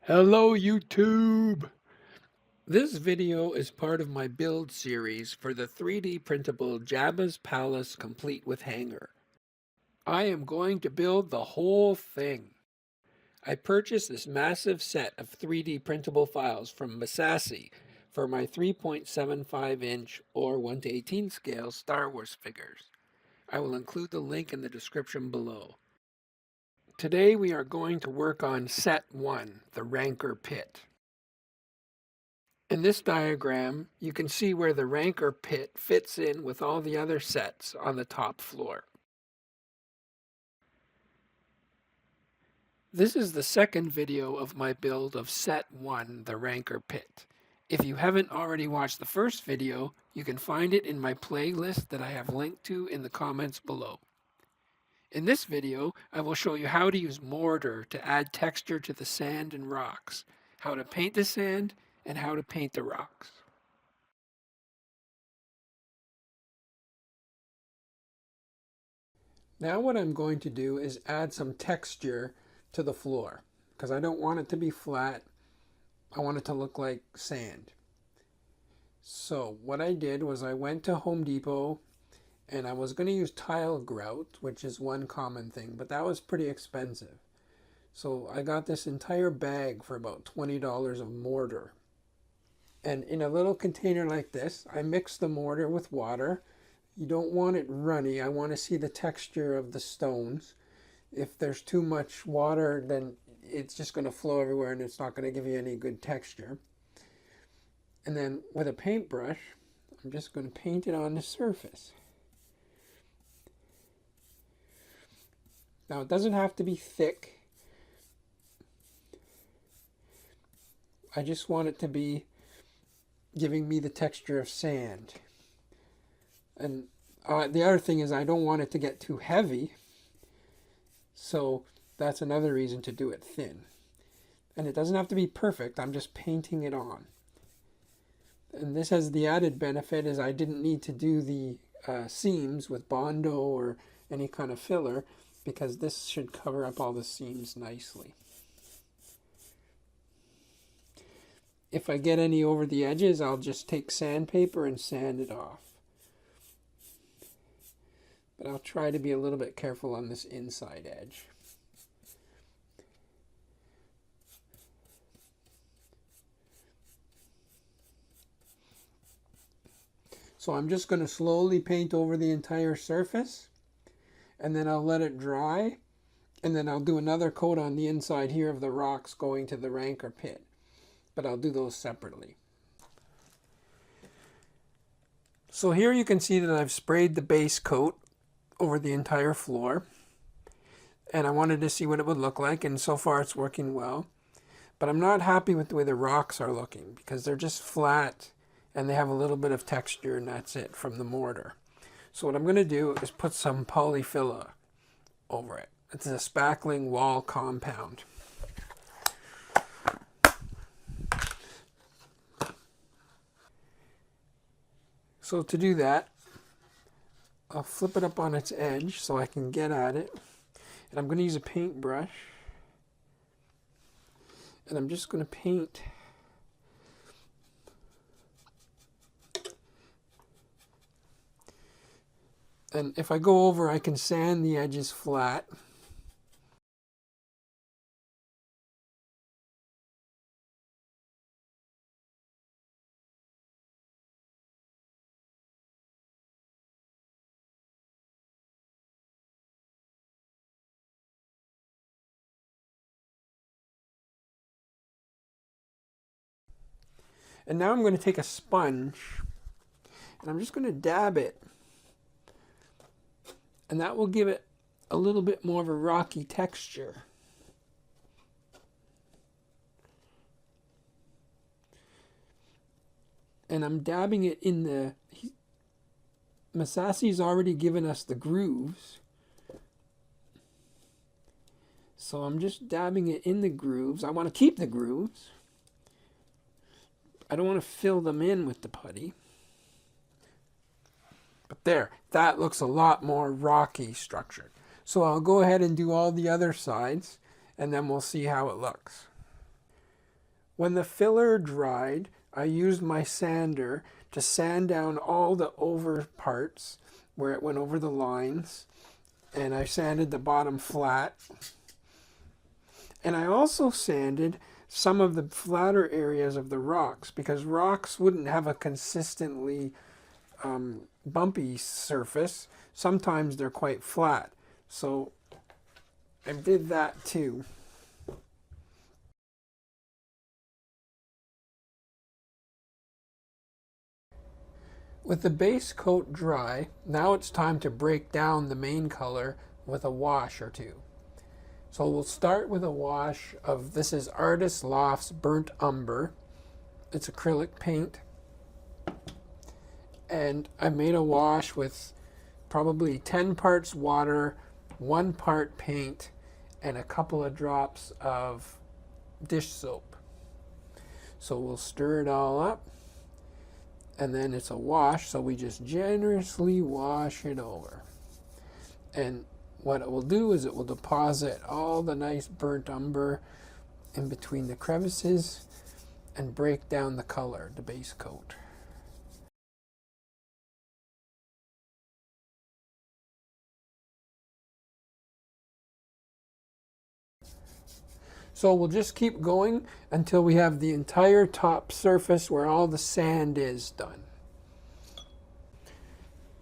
Hello YouTube! This video is part of my build series for the 3D printable Jabba's Palace complete with hangar. I am going to build the whole thing. I purchased this massive set of 3D printable files from Massassi for my 3.75-inch or 1:18 scale Star Wars figures. I will include the link in the description below. Today we are going to work on Set 1, the Rancor Pit. In this diagram, you can see where the Rancor Pit fits in with all the other sets on the top floor. This is the second video of my build of Set 1, the Rancor Pit. If you haven't already watched the first video, you can find it in my playlist that I have linked to in the comments below. In this video, I will show you how to use Mortar to add texture to the sand and rocks, how to paint the sand, and how to paint the rocks. Now what I'm going to do is add some texture to the floor because I don't want it to be flat. I want it to look like sand. So what I did was I went to Home Depot and I was going to use tile grout, which is one common thing, but that was pretty expensive. So I got this entire bag for about $20 of mortar. And in a little container like this, I mixed the mortar with water. You don't want it runny. I want to see the texture of the stones. If there's too much water, then it's just going to flow everywhere and it's not going to give you any good texture. And then with a paintbrush, I'm just going to paint it on the surface. Now it doesn't have to be thick. I just want it to be giving me the texture of sand. And the other thing is I don't want it to get too heavy. So that's another reason to do it thin. And it doesn't have to be perfect. I'm just painting it on. And this has the added benefit is I didn't need to do the seams with Bondo or any kind of filler because this should cover up all the seams nicely. If I get any over the edges, I'll just take sandpaper and sand it off. But I'll try to be a little bit careful on this inside edge. So I'm just going to slowly paint over the entire surface, and then I'll let it dry, and then I'll do another coat on the inside here of the rocks going to the Rancor Pit. But I'll do those separately. So here you can see that I've sprayed the base coat over the entire floor, and I wanted to see what it would look like, and so far it's working well. But I'm not happy with the way the rocks are looking because they're just flat and they have a little bit of texture and that's it from the mortar. So what I'm going to do is put some polyfilla over it. It's a spackling wall compound. So to do that, I'll flip it up on its edge so I can get at it. And I'm going to use a paintbrush. And I'm just going to paint and if I go over, I can sand the edges flat. And now I'm going to take a sponge and I'm just going to dab it. And that will give it a little bit more of a rocky texture. And I'm dabbing it in the... Massassi's already given us the grooves. So I'm just dabbing it in the grooves. I want to keep the grooves. I don't want to fill them in with the putty. But there, that looks a lot more rocky structured. So I'll go ahead and do all the other sides, and then we'll see how it looks. When the filler dried, I used my sander to sand down all the over parts where it went over the lines, and I sanded the bottom flat. And I also sanded some of the flatter areas of the rocks, because rocks wouldn't have a consistently bumpy surface. Sometimes they're quite flat. So I did that too. With the base coat dry, now it's time to break down the main color with a wash or two. So we'll start with a wash of, this is Artist Loft's Burnt Umber. It's acrylic paint. And I made a wash with probably 10 parts water, 1 part paint, and a couple of drops of dish soap. So we'll stir it all up. And then it's a wash, so we just generously wash it over. And what it will do is it will deposit all the nice burnt umber in between the crevices and break down the color, the base coat. So we'll just keep going until we have the entire top surface where all the sand is done.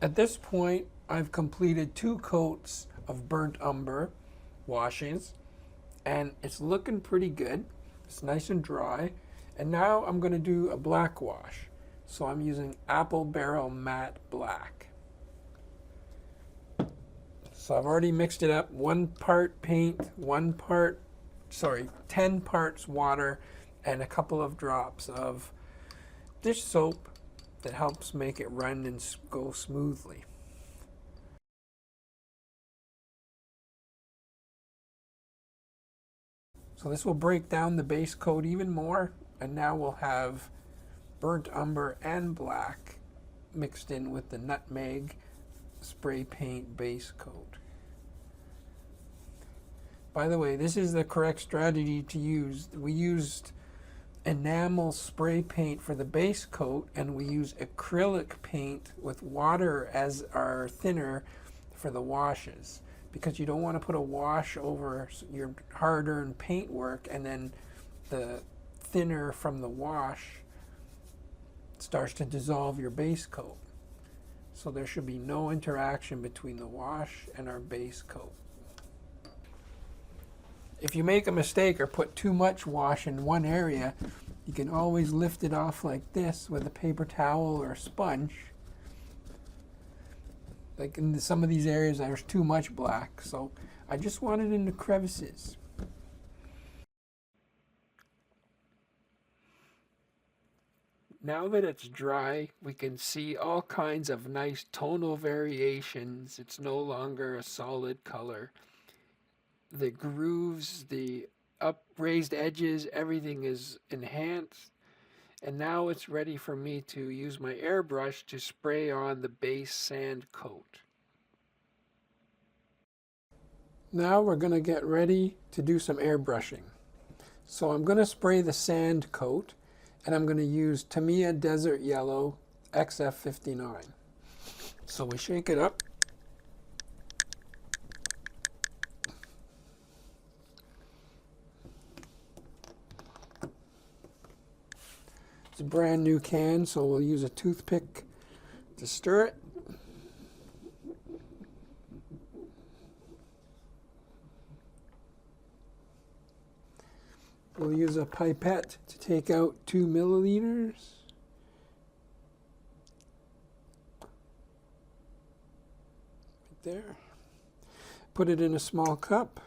At this point, I've completed 2 coats of burnt umber washings, and it's looking pretty good. It's nice and dry. And now I'm going to do a black wash. So I'm using Apple Barrel Matte Black. So I've already mixed it up. 1 part paint, 10 parts water, and a couple of drops of dish soap that helps make it run and go smoothly. So this will break down the base coat even more, and now we'll have burnt umber and black mixed in with the nutmeg spray paint base coat. By the way, this is the correct strategy to use. We used enamel spray paint for the base coat, and we use acrylic paint with water as our thinner for the washes, because you don't want to put a wash over your hard-earned paint work and then the thinner from the wash starts to dissolve your base coat. So there should be no interaction between the wash and our base coat. If you make a mistake or put too much wash in one area, you can always lift it off like this with a paper towel or a sponge. Like in some of these areas there's too much black, so I just want it in the crevices. Now that it's dry, we can see all kinds of nice tonal variations. It's no longer a solid color. The grooves, the upraised edges, everything is enhanced. And now it's ready for me to use my airbrush to spray on the base sand coat. Now we're going to get ready to do some airbrushing. So I'm going to spray the sand coat, and I'm going to use Tamiya Desert Yellow XF59. So we shake it up. It's a brand new can, so we'll use a toothpick to stir it. We'll use a pipette to take out 2 milliliters. Right there. Put it in a small cup.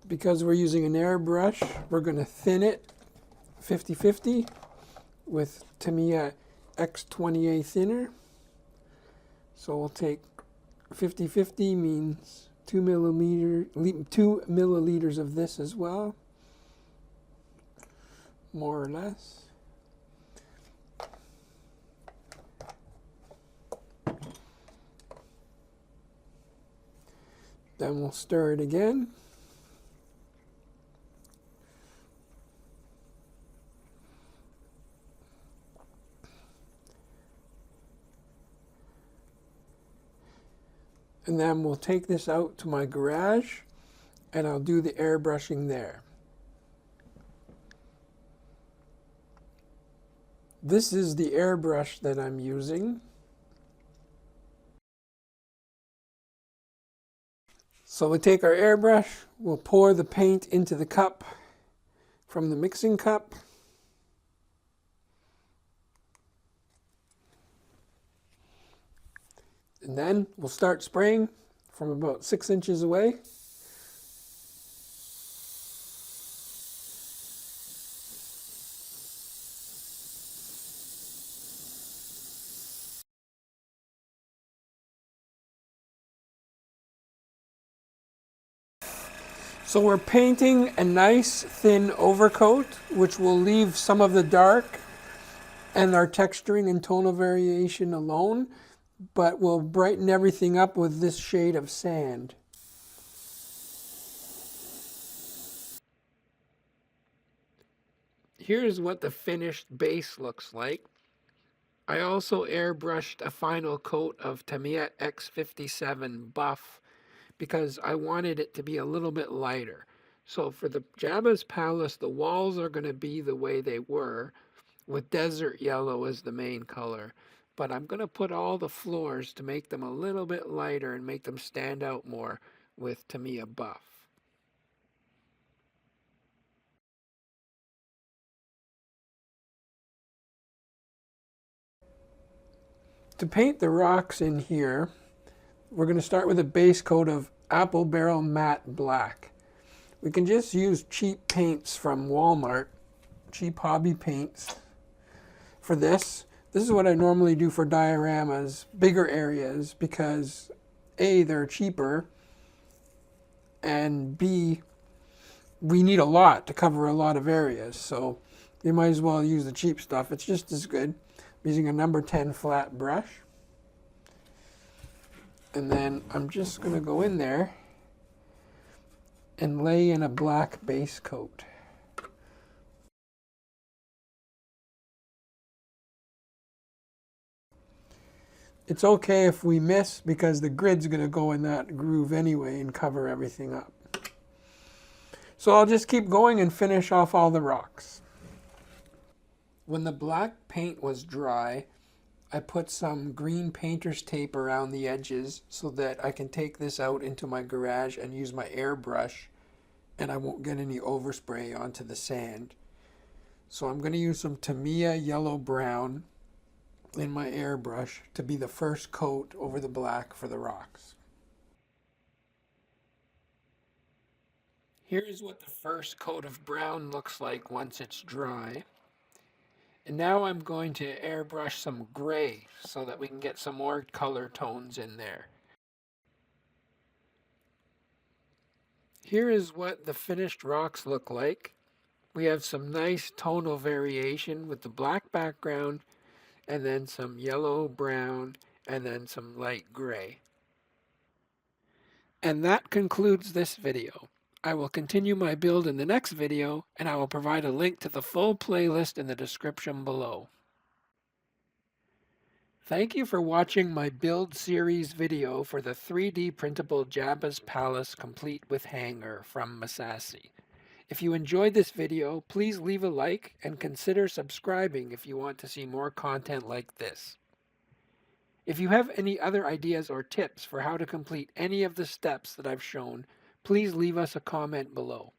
Because we're using an airbrush, we're going to thin it 50-50 with Tamiya X28 thinner. So we'll take 50-50 means 2 milliliters of this as well, more or less. Then we'll stir it again. And then we'll take this out to my garage and I'll do the airbrushing there. This is the airbrush that I'm using. So we take our airbrush, we'll pour the paint into the cup from the mixing cup. And then we'll start spraying from about 6 inches away. So we're painting a nice thin overcoat, which will leave some of the dark and our texturing and tonal variation alone, but we'll brighten everything up with this shade of sand. Here's what the finished base looks like. I also airbrushed a final coat of Tamiya X57 buff because I wanted it to be a little bit lighter. So for the Jabba's Palace, the walls are going to be the way they were, with desert yellow as the main color. But I'm going to put all the floors to make them a little bit lighter and make them stand out more with Tamiya buff. To paint the rocks in here, we're going to start with a base coat of apple barrel matte black. We can just use cheap paints from Walmart, cheap hobby paints for this. This is what I normally do for dioramas, bigger areas, because A, they're cheaper, and B, we need a lot to cover a lot of areas. So you might as well use the cheap stuff. It's just as good. I'm using a number 10 flat brush. And then I'm just going to go in there and lay in a black base coat. It's okay if we miss because the grid's going to go in that groove anyway and cover everything up. So I'll just keep going and finish off all the rocks. When the black paint was dry, I put some green painter's tape around the edges so that I can take this out into my garage and use my airbrush and I won't get any overspray onto the sand. So I'm going to use some Tamiya yellow brown in my airbrush to be the first coat over the black for the rocks. Here's what the first coat of brown looks like once it's dry. And now I'm going to airbrush some gray so that we can get some more color tones in there. Here is what the finished rocks look like. We have some nice tonal variation with the black background and then some yellow, brown, and then some light gray. And that concludes this video. I will continue my build in the next video, and I will provide a link to the full playlist in the description below. Thank you for watching my build series video for the 3D printable Jabba's Palace complete with hanger from Massassi. If you enjoyed this video, please leave a like and consider subscribing if you want to see more content like this. If you have any other ideas or tips for how to complete any of the steps that I've shown, please leave us a comment below.